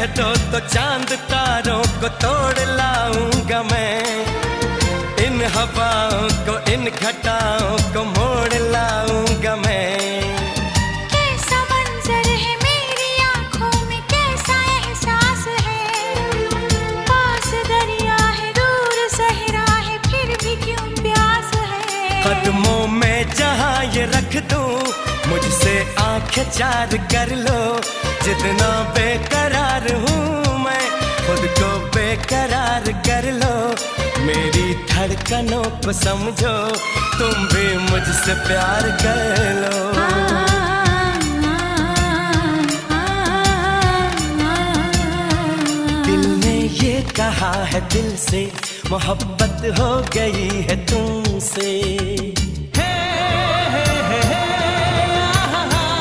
कह दो तो चांद तारों को तोड़ लाऊंगा मैं, इन हवाओं को इन घटाओं को मोड़ लाऊंगा मैं। कैसा मंजर है मेरी आंखों में, कैसा एहसास है, पास दरिया है दूर सहरा है फिर भी क्यों प्यास है। कदमों में जहां ये रख दूं मुझसे आंखें चार कर लो, जितना बेकरार हूँ मैं खुद को बेकरार कर लो। मेरी धड़कनों को समझो तुम भी मुझसे प्यार कर लो। दिल ने ये कहा है दिल से मोहब्बत हो गई है तुमसे।